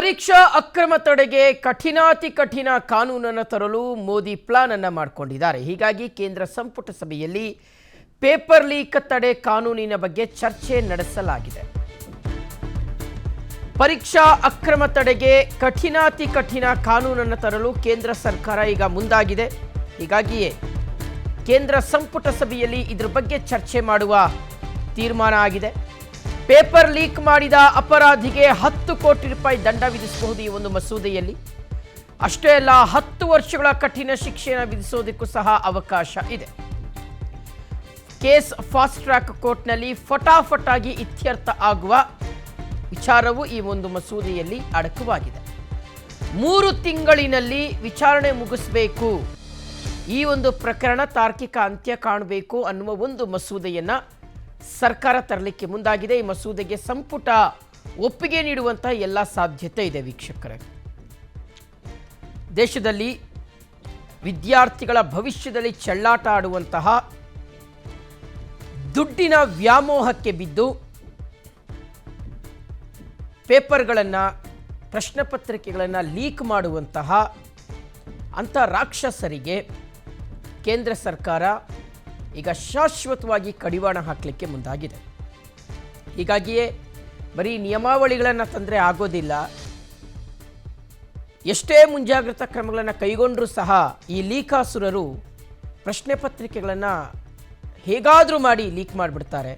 ಪರೀಕ್ಷಾ ಅಕ್ರಮ ತಡೆಗೆ ಕಠಿಣಾತಿ ಕಠಿಣ ಕಾನೂನನ್ನು ತರಲು ಮೋದಿ ಪ್ಲಾನ್ ಅನ್ನು ಮಾಡಿಕೊಂಡಿದ್ದಾರೆ. ಹೀಗಾಗಿ ಕೇಂದ್ರ ಸಂಪುಟ ಸಭೆಯಲ್ಲಿ ಪೇಪರ್ ಲೀಕ್ ತಡೆ ಕಾನೂನಿನ ಬಗ್ಗೆ ಚರ್ಚೆ ನಡೆಸಲಾಗಿದೆ. ಪರೀಕ್ಷಾ ಅಕ್ರಮ ತಡೆಗೆ ಕಠಿಣಾತಿ ಕಠಿಣ ಕಾನೂನನ್ನು ತರಲು ಕೇಂದ್ರ ಸರ್ಕಾರ ಈಗ ಮುಂದಾಗಿದೆ. ಹೀಗಾಗಿಯೇ ಕೇಂದ್ರ ಸಂಪುಟ ಸಭೆಯಲ್ಲಿ ಇದರ ಬಗ್ಗೆ ಚರ್ಚೆ ಮಾಡುವ ತೀರ್ಮಾನ ಆಗಿದೆ. ಪೇಪರ್ ಲೀಕ್ ಮಾಡಿದ ಅಪರಾಧಿಗೆ 10 ಕೋಟಿ ರೂಪಾಯಿ ದಂಡ ವಿಧಿಸಬಹುದು ಈ ಒಂದು ಮಸೂದೆಯಲ್ಲಿ. ಅಷ್ಟೇ ಅಲ್ಲ, 10 ವರ್ಷಗಳ ಕಠಿಣ ಶಿಕ್ಷೆಯನ್ನು ವಿಧಿಸೋದಕ್ಕೂ ಸಹ ಅವಕಾಶ ಇದೆ. ಕೇಸ್ ಫಾಸ್ಟ್ ಟ್ರ್ಯಾಕ್ ಕೋರ್ಟ್ನಲ್ಲಿ ಫಟಾಫಟಾಗಿ ಇತ್ಯರ್ಥ ಆಗುವ ವಿಚಾರವು ಈ ಒಂದು ಮಸೂದೆಯಲ್ಲಿ ಅಡಕವಾಗಿದೆ. 3 ತಿಂಗಳಿನಲ್ಲಿ ವಿಚಾರಣೆ ಮುಗಿಸಬೇಕು, ಈ ಒಂದು ಪ್ರಕರಣ ತಾರ್ಕಿಕ ಅಂತ್ಯ ಕಾಣಬೇಕು ಅನ್ನುವ ಒಂದು ಮಸೂದೆಯನ್ನ ಸರ್ಕಾರ ತರಲಿಕ್ಕೆ ಮುಂದಾಗಿದೆ. ಈ ಮಸೂದೆಗೆ ಸಂಪುಟ ಒಪ್ಪಿಗೆ ನೀಡುವಂತಹ ಎಲ್ಲ ಸಾಧ್ಯತೆ ಇದೆ. ವೀಕ್ಷಕರೇ, ದೇಶದಲ್ಲಿ ವಿದ್ಯಾರ್ಥಿಗಳ ಭವಿಷ್ಯದಲ್ಲಿ ಚೆಲ್ಲಾಟ ಆಡುವಂತಹ ದುಡ್ಡಿನ ವ್ಯಾಮೋಹಕ್ಕೆ ಬಿದ್ದು ಪೇಪರ್ಗಳನ್ನು, ಪ್ರಶ್ನೆ ಪತ್ರಿಕೆಗಳನ್ನು ಲೀಕ್ ಮಾಡುವಂತಹ ಅಂಥ ರಾಕ್ಷಸರಿಗೆ ಕೇಂದ್ರ ಸರ್ಕಾರ ಈಗ ಶಾಶ್ವತವಾಗಿ ಕಡಿವಾಣ ಹಾಕಲಿಕ್ಕೆ ಮುಂದಾಗಿದೆ. ಹೀಗಾಗಿಯೇ ಬರೀ ನಿಯಮಾವಳಿಗಳನ್ನು ತಂದರೆ ಆಗೋದಿಲ್ಲ, ಎಷ್ಟೇ ಮುಂಜಾಗ್ರತಾ ಕ್ರಮಗಳನ್ನು ಕೈಗೊಂಡರೂ ಸಹ ಈ ಲೀಕಾಸುರರು ಪ್ರಶ್ನೆ ಪತ್ರಿಕೆಗಳನ್ನು ಹೇಗಾದರೂ ಮಾಡಿ ಲೀಕ್ ಮಾಡಿಬಿಡ್ತಾರೆ.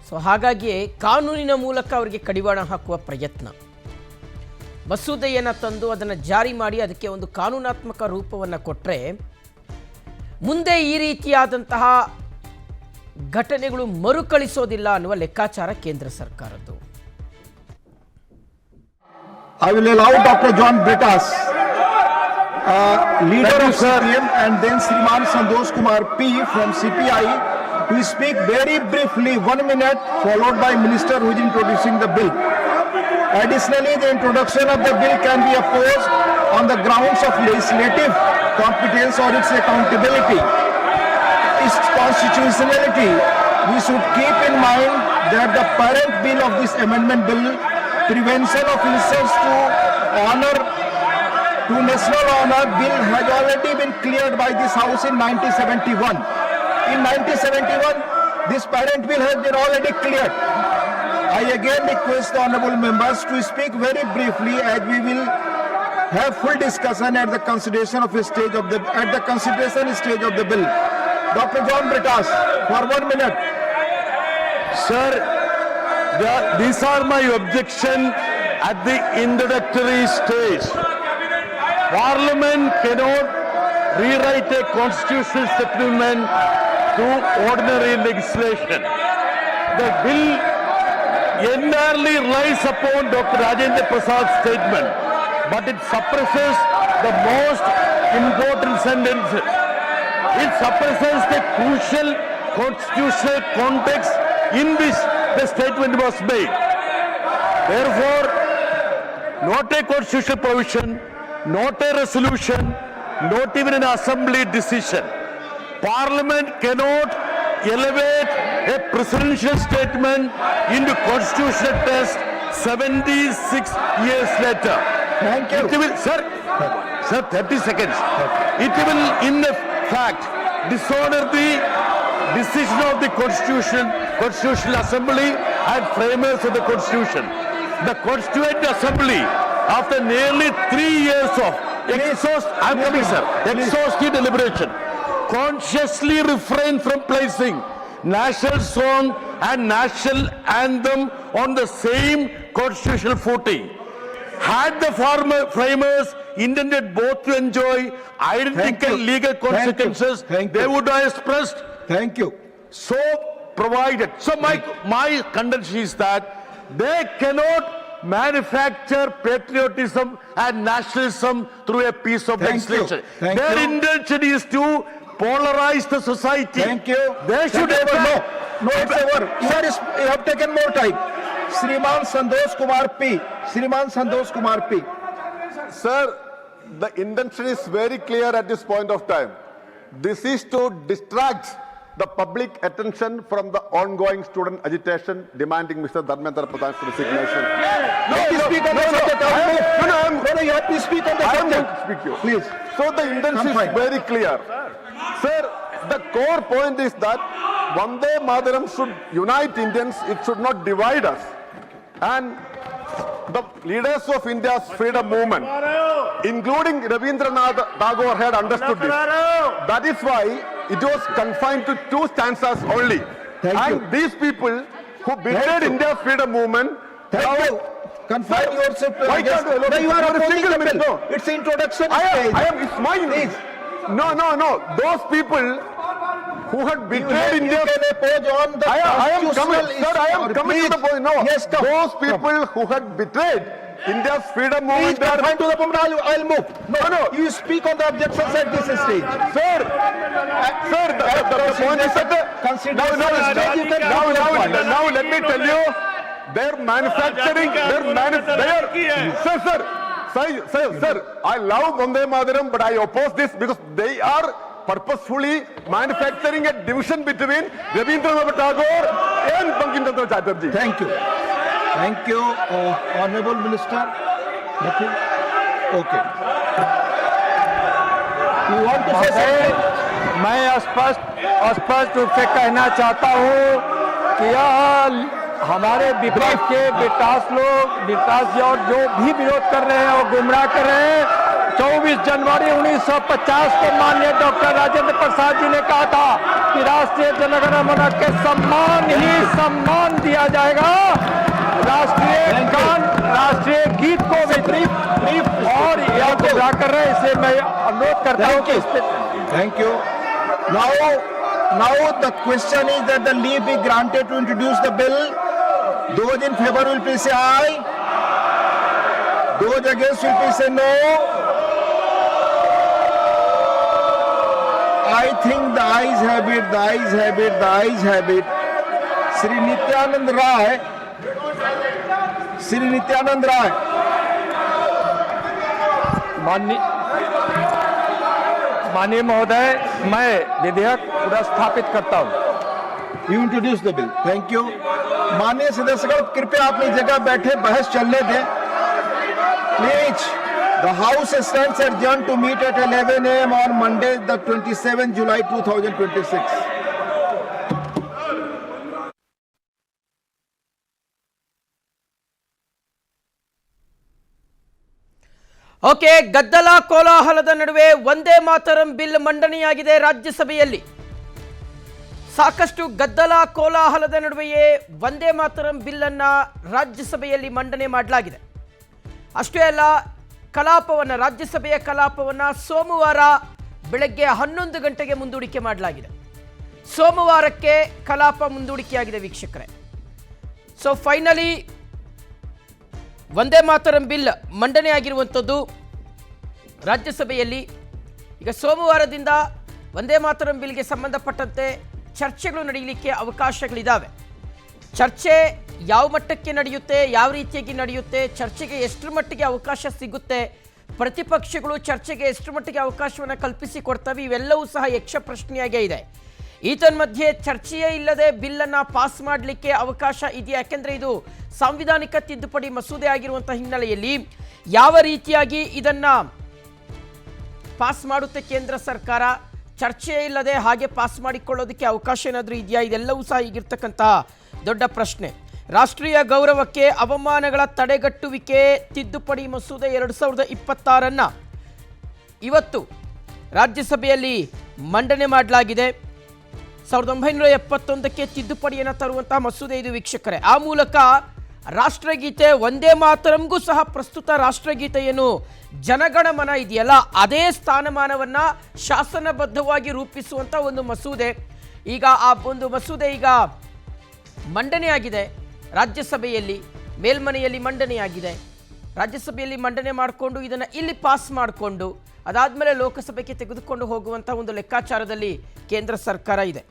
ಸೊ ಹಾಗಾಗಿಯೇ ಕಾನೂನಿನ ಮೂಲಕ ಅವರಿಗೆ ಕಡಿವಾಣ ಹಾಕುವ ಪ್ರಯತ್ನ. ಮಸೂದೆಯನ್ನು ತಂದು ಅದನ್ನು ಜಾರಿ ಮಾಡಿ ಅದಕ್ಕೆ ಒಂದು ಕಾನೂನಾತ್ಮಕ ರೂಪವನ್ನು ಕೊಟ್ಟರೆ ಮುಂದೆ ಈ ರೀತಿಯಾದಂತಹ ಘಟನೆಗಳು ಮರುಕಳಿಸೋದಿಲ್ಲ ಅನ್ನುವ ಲೆಕ್ಕಾಚಾರ ಕೇಂದ್ರ ಸರ್ಕಾರದ್ದು. I will allow Dr. John Britas, leader of CPM, and then Sriman Santosh Kumar P from CPI to speak very briefly, 1 minute, followed by Minister who is introducing the bill. Additionally, the introduction of the bill can be opposed on the grounds of legislative competence or its accountability, its constitutionality. We should keep in mind that the parent bill of this amendment bill, Prevention of Insults to Honor, to National Honor bill, has already been cleared by this House in 1971. In 1971, this parent bill has been already cleared. I again request the honorable members to speak very briefly, as we will have full discussion at the consideration stage of the bill. Dr. John Britas, for 1 minute. Sir, these are my objection at the introductory stage. Parliament cannot rewrite a constitutional settlement through ordinary legislation. The bill entirely relies upon Dr. Rajendra Prasad's statement, but it suppresses the most important sentences. It suppresses the crucial constitutional context in which the statement was made. Therefore, not a constitutional provision, not a resolution, not even an assembly decision. Parliament cannot elevate a presidential statement into constitutional test 76 years later. Thank you. It will, sir, 30 seconds. It will, in fact, dishonor the decision of the Constitutional Assembly and framers of the Constitution. The Constituent Assembly, after nearly 3 years of exhaustive deliberation, consciously refrained from placing national song and national anthem on the same constitutional footing. Had the framers intended both to enjoy identical legal consequences, they would have expressed. Thank you. So provided. So my contention is that they cannot manufacture patriotism and nationalism through a piece of legislation. Their intention is to polarize the society. Thank you. They should have No, it's over. You have taken more time. Sriman Santosh Kumar P. Sriman Santosh Kumar P. Sir, the intention is very clear at this point of time. This is to distract the public attention from the ongoing student agitation demanding Mr. Dharmendra Pradhan's resignation. Let me speak on the subject. please speak on the I am going subject. to speak you. Please. So the intention is Confine. very clear. Sir, the core point is that Vande Mataram should unite Indians, it should not divide us. And the leaders of India's freedom movement, including Rabindranath Tagore, had understood this. That is why it was confined to 2 stanzas only. Thank and you. these people who betrayed you. India's freedom movement, Thank now- you. Confine Sir, yourself to why the guest. can't- No, you are for a opposing single the minute, bill. no. It's introduction I stage. am, it's mine. Please. No. Those people who had betrayed You India. can oppose on the I am coming, constitutional sir, I am issue. coming to the Please. point. No, Yes, come. those people who had betrayed India's freedom Please movement. they are- confine to the point. I'll move. No. You speak on the objections at this stage. Sir, the point is that Consider now, the stage, you can now, come to the point. now let me tell you, they're manufacturing, sir, I love Vande Mataram, but I oppose this because they are purposefully manufacturing a division between Rabindranath Tagore and Bankim Chandra Chatterjee. Thank you. Thank you, Honorable Minister. Nothing? Okay. You want to say something? मैं स्पष्ट रूप से कहना चाहता हूँ कि यह हमारे विपक्ष के विकास जी और जो भी विरोध कर रहे हैं वो गुमराह कर रहे हैं। 24 जनवरी 1950 को माननीय डॉक्टर राजेंद्र प्रसाद जी ने कहा था कि राष्ट्रीय जनगणमन के सम्मान ही सम्मान दिया जाएगा। राष्ट्रीय गीत को विपरीत और यह गुमराह कर रहे हैं, इसलिए मैं अनुरोध करता हूँ कि इस पे Thank you. Now the question is that the leave be granted to introduce the bill. Those in favor will please say aye. Those against will please say no. I think the ayes have it, the ayes have it, the ayes have it. Sri Nityanand Rai. माननीय महोदय, मैं विधेयक पुनर्स्थापित करता हूँ। You introduce the bill. Thank you. माननीय सदस्यगण, कृपया अपनी जगह बैठे, बहस चलने दें. Please, the House stands adjourned to meet at 11 a.m. on Monday, the 27th July 2026. Okay, ಗದ್ದಲ ಕೋಲಾಹಲದ ನಡುವೆ ವಂದೇ ಮಾತರಂ ಬಿಲ್ ಮಂಡನೆಯಾಗಿದೆ ರಾಜ್ಯಸಭೆಯಲ್ಲಿ. ಸಾಕಷ್ಟು ಗದ್ದಲ ಕೋಲಾಹಲದ ನಡುವೆಯೇ ವಂದೇ ಮಾತರಂ ಬಿಲ್ ಅನ್ನ ರಾಜ್ಯಸಭೆಯಲ್ಲಿ ಮಂಡನೆ ಮಾಡಲಾಗಿದೆ. ಅಷ್ಟೇ ಅಲ್ಲ, ರಾಜ್ಯಸಭೆಯ ಕಲಾಪವನ್ನು ಸೋಮವಾರ ಬೆಳಗ್ಗೆ 11 ಗಂಟೆಗೆ ಮುಂದೂಡಿಕೆ ಮಾಡಲಾಗಿದೆ. ಸೋಮವಾರಕ್ಕೆ ಕಲಾಪ ಮುಂದೂಡಿಕೆಯಾಗಿದೆ ವೀಕ್ಷಕರೇ. So finally Vande Mataram bill ಮಂಡನೆಯಾಗಿರುವಂಥದ್ದು ರಾಜ್ಯಸಭೆಯಲ್ಲಿ. ಈಗ ಸೋಮವಾರದಿಂದ ವಂದೇ ಮಾತರಂ ಬಿಲ್ಗೆ ಸಂಬಂಧಪಟ್ಟಂತೆ ಚರ್ಚೆಗಳು ನಡೆಯಲಿಕ್ಕೆ ಅವಕಾಶಗಳಿದ್ದಾವೆ. ಚರ್ಚೆ ಯಾವ ಮಟ್ಟಕ್ಕೆ ನಡೆಯುತ್ತೆ, ಯಾವ ರೀತಿಯಾಗಿ ನಡೆಯುತ್ತೆ, ಚರ್ಚೆಗೆ ಎಷ್ಟರ ಮಟ್ಟಿಗೆ ಅವಕಾಶ ಸಿಗುತ್ತೆ, ಪ್ರತಿಪಕ್ಷಗಳು ಚರ್ಚೆಗೆ ಎಷ್ಟರ ಮಟ್ಟಿಗೆ ಅವಕಾಶವನ್ನು ಕಲ್ಪಿಸಿಕೊಡ್ತವೆ, ಇವೆಲ್ಲವೂ ಸಹ ಯಕ್ಷ ಪ್ರಶ್ನೆಯಾಗೇ ಇದೆ. ಈತನ್ಮಧ್ಯೆ ಚರ್ಚೆಯೇ ಇಲ್ಲದೆ ಬಿಲ್ಲನ್ನು ಪಾಸ್ ಮಾಡಲಿಕ್ಕೆ ಅವಕಾಶ ಇದೆಯಾ? ಯಾಕೆಂದರೆ ಇದು ಸಾಂವಿಧಾನಿಕ ತಿದ್ದುಪಡಿ ಮಸೂದೆ ಆಗಿರುವಂಥ ಹಿನ್ನೆಲೆಯಲ್ಲಿ ಯಾವ ರೀತಿಯಾಗಿ ಇದನ್ನು ಪಾಸ್ ಮಾಡುತ್ತೆ ಕೇಂದ್ರ ಸರ್ಕಾರ? ಚರ್ಚೆ ಇಲ್ಲದೆ ಹಾಗೆ ಪಾಸ್ ಮಾಡಿಕೊಳ್ಳೋದಕ್ಕೆ ಅವಕಾಶ ಏನಾದರೂ ಇದೆಯಾ? ಇದೆಲ್ಲವೂ ಸಹ ಈಗಿರ್ತಕ್ಕಂಥ ದೊಡ್ಡ ಪ್ರಶ್ನೆ. ರಾಷ್ಟ್ರೀಯ ಗೌರವಕ್ಕೆ ಅವಮಾನಗಳ ತಡೆಗಟ್ಟುವಿಕೆ ತಿದ್ದುಪಡಿ ಮಸೂದೆ 2026 ಇವತ್ತು ರಾಜ್ಯಸಭೆಯಲ್ಲಿ ಮಂಡನೆ ಮಾಡಲಾಗಿದೆ. 1971ಕ್ಕೆ ತಿದ್ದುಪಡಿಯನ್ನು ತರುವಂತಹ ಮಸೂದೆ ಇದು ವೀಕ್ಷಕರೇ. ಆ ಮೂಲಕ ರಾಷ್ಟ್ರಗೀತೆ ವಂದೇ ಮಾತರಂಗೂ ಸಹ ಪ್ರಸ್ತುತ ರಾಷ್ಟ್ರಗೀತೆಯನ್ನು ಜನಗಣಮನ ಇದೆಯಲ್ಲ ಅದೇ ಸ್ಥಾನಮಾನವನ್ನು ಶಾಸನಬದ್ಧವಾಗಿ ರೂಪಿಸುವಂಥ ಒಂದು ಮಸೂದೆ. ಈಗ ಆ ಒಂದು ಮಸೂದೆ ಈಗ ಮಂಡನೆಯಾಗಿದೆ ರಾಜ್ಯಸಭೆಯಲ್ಲಿ, ಮೇಲ್ಮನೆಯಲ್ಲಿ ಮಂಡನೆಯಾಗಿದೆ. ರಾಜ್ಯಸಭೆಯಲ್ಲಿ ಮಂಡನೆ ಮಾಡಿಕೊಂಡು ಇದನ್ನು ಇಲ್ಲಿ ಪಾಸ್ ಮಾಡಿಕೊಂಡು ಅದಾದಮೇಲೆ ಲೋಕಸಭೆಗೆ ತೆಗೆದುಕೊಂಡು ಹೋಗುವಂಥ ಒಂದು ಲೆಕ್ಕಾಚಾರದಲ್ಲಿ ಕೇಂದ್ರ ಸರ್ಕಾರ ಇದೆ.